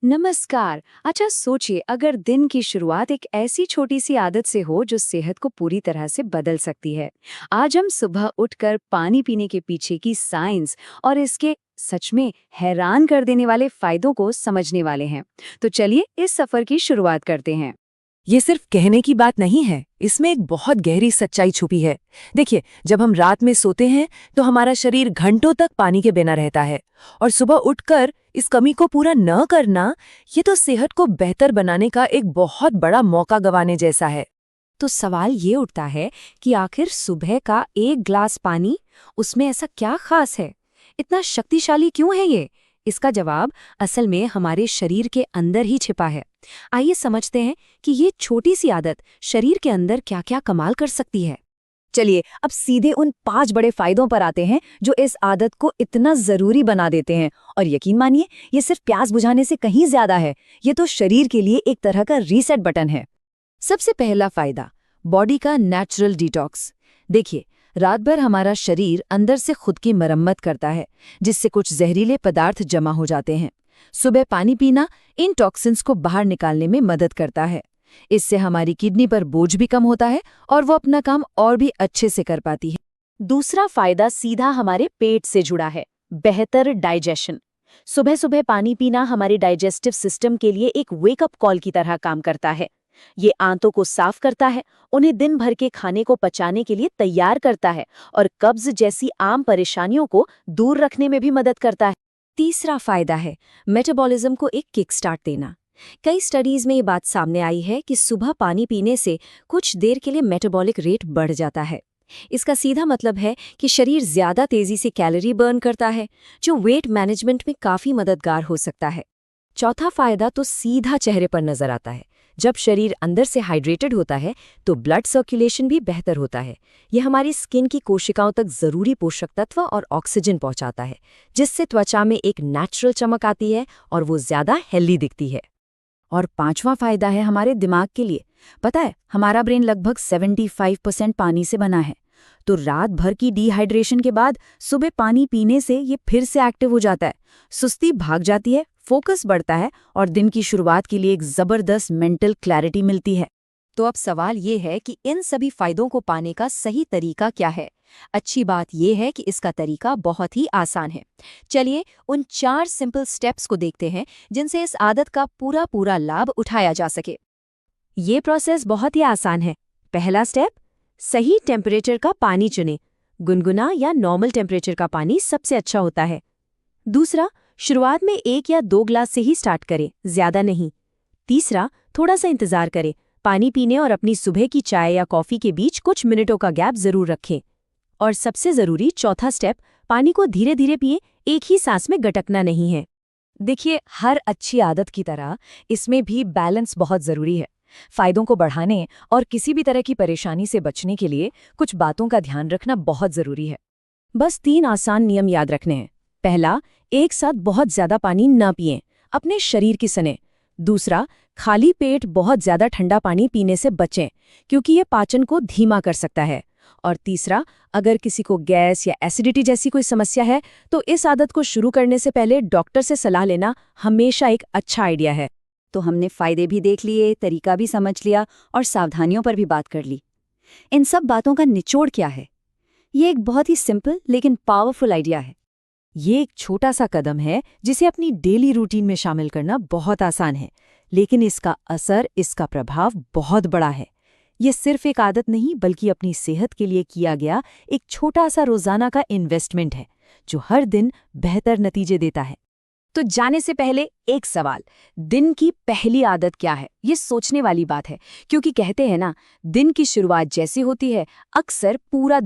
नमस्कार। अच्छा सोचिए, अगर दिन की शुरुआत एक ऐसी छोटी सी आदत से हो जो सेहत को पूरी तरह से बदल सकती है। आज हम सुबह उठकर पानी पीने के पीछे की साइंस और इसके सच में हैरान कर देने वाले फायदों को समझने वाले हैं। तो चलिए इस सफर की शुरुआत करते हैं। ये सिर्फ कहने की बात नहीं है, इसमें एक बहुत गहरी सच्चाई छुपी है। देखिए, जब हम रात में सोते हैं तो हमारा शरीर घंटों तक पानी के बिना रहता है, और सुबह उठकर इस कमी को पूरा न करना, ये तो सेहत को बेहतर बनाने का एक बहुत बड़ा मौका गंवाने जैसा है। तो सवाल ये उठता है कि आखिर सुबह का एक ग्लास पानी, उसमें ऐसा क्या खास है? इतना शक्तिशाली क्यों है ये? इसका जवाब असल में हमारे शरीर के अंदर ही छिपा है। आइए समझते हैं कि ये छोटी सी आदत शरीर के अंदर क्या-क्या कमाल कर सकती है। चलिए अब सीधे उन 5 बड़े फायदों पर आते हैं जो इस आदत को इतना जरूरी बना देते हैं। और यकीन मानिए, ये सिर्फ प्यास बुझाने से कहीं ज्यादा है। ये तो शरीर के लिए एक तरह का रीसेट बटन है। सबसे पहला फायदा, बॉडी का नेचुरल डिटॉक्स। देखिए, रात भर हमारा शरीर अंदर से खुद की मरम्मत करता है, जिससे कुछ जहरीले पदार्थ जमा हो जाते हैं। सुबह पानी पीना इन टॉक्सिन्स को बाहर निकालने में मदद करता है। इससे हमारी किडनी पर बोझ भी कम होता है और वो अपना काम और भी अच्छे से कर पाती है। दूसरा फायदा सीधा हमारे पेट से जुड़ा है, बेहतर डाइजेशन। सुबह सुबह पानी पीना हमारे डाइजेस्टिव सिस्टम के लिए एक वेकअप कॉल की तरह काम करता है। ये आंतों को साफ करता है, उन्हें दिन भर के खाने को पचाने के लिए तैयार करता है और कब्ज जैसी आम परेशानियों को दूर रखने में भी मदद करता है। तीसरा फायदा है मेटाबॉलिज्म को एक किक स्टार्ट देना। कई स्टडीज में ये बात सामने आई है कि सुबह पानी पीने से कुछ देर के लिए मेटाबॉलिक रेट बढ़ जाता है। इसका सीधा मतलब है कि शरीर ज्यादा तेजी से कैलोरी बर्न करता है, जो वेट मैनेजमेंट में काफी मददगार हो सकता है। चौथा फायदा तो सीधा चेहरे पर नजर आता है। जब शरीर अंदर से हाइड्रेटेड होता है तो ब्लड सर्कुलेशन भी बेहतर होता है। ये हमारी स्किन की कोशिकाओं तक जरूरी पोषक तत्व और ऑक्सीजन पहुंचाता है, जिससे त्वचा में एक नेचुरल चमक आती है और वो ज्यादा हेल्दी दिखती है। और पांचवा फायदा है हमारे दिमाग के लिए। पता है, हमारा ब्रेन लगभग 75% पानी से बना है। तो रात भर की डिहाइड्रेशन के बाद सुबह पानी पीने से ये फिर से एक्टिव हो जाता है। सुस्ती भाग जाती है, फोकस बढ़ता है और दिन की शुरुआत के लिए एक जबरदस्त मेंटल क्लैरिटी मिलती है। तो अब सवाल ये है कि इन सभी फायदों को पाने का सही तरीका क्या है? अच्छी बात यह है कि इसका तरीका बहुत ही आसान है। चलिए उन 4 सिंपल स्टेप्स को देखते हैं जिनसे इस आदत का पूरा लाभ उठाया जा सके। ये प्रोसेस बहुत ही आसान है। पहला स्टेप, सही टेम्परेचर का पानी चुनें। गुनगुना या नॉर्मल टेम्परेचर का पानी सबसे अच्छा होता है। दूसरा, शुरुआत में 1 या 2 ग्लास से ही स्टार्ट करें, ज्यादा नहीं। तीसरा, थोड़ा सा इंतजार करें। पानी पीने और अपनी सुबह की चाय या कॉफी के बीच कुछ मिनटों का गैप जरूर रखें। और सबसे जरूरी चौथा स्टेप, पानी को धीरे धीरे पिए, एक ही सांस में गटकना नहीं है। देखिए, हर अच्छी आदत की तरह इसमें भी बैलेंस बहुत जरूरी है। फायदों को बढ़ाने और किसी भी तरह की परेशानी से बचने के लिए कुछ बातों का ध्यान रखना बहुत जरूरी है। बस 3 आसान नियम याद रखने हैं। पहला, एक साथ बहुत ज्यादा पानी न पिएं, अपने शरीर की सने। दूसरा, खाली पेट बहुत ज्यादा ठंडा पानी पीने से बचें, क्योंकि ये पाचन को धीमा कर सकता है। और तीसरा, अगर किसी को गैस या एसिडिटी जैसी कोई समस्या है तो इस आदत को शुरू करने से पहले डॉक्टर से सलाह लेना हमेशा एक अच्छा आइडिया है। तो हमने फायदे भी देख लिए, तरीका भी समझ लिया और सावधानियों पर भी बात कर ली। इन सब बातों का निचोड़ क्या है? ये एक बहुत ही सिंपल लेकिन पावरफुल आइडिया है। ये एक छोटा सा कदम है जिसे अपनी डेली रूटीन में शामिल करना बहुत आसान है, लेकिन इसका असर, इसका प्रभाव बहुत बड़ा है। ये सिर्फ एक आदत नहीं, बल्कि अपनी सेहत के लिए किया गया एक छोटा सा रोजाना का इन्वेस्टमेंट है, जो हर दिन बेहतर नतीजे देता है। तो जाने से पहले एक सवाल, दिन की पहली आदत क्या है? ये सोचने वाली बात है, क्योंकि कहते हैं ना, दिन की शुरुआत जैसी होती है, अक्सर पूरा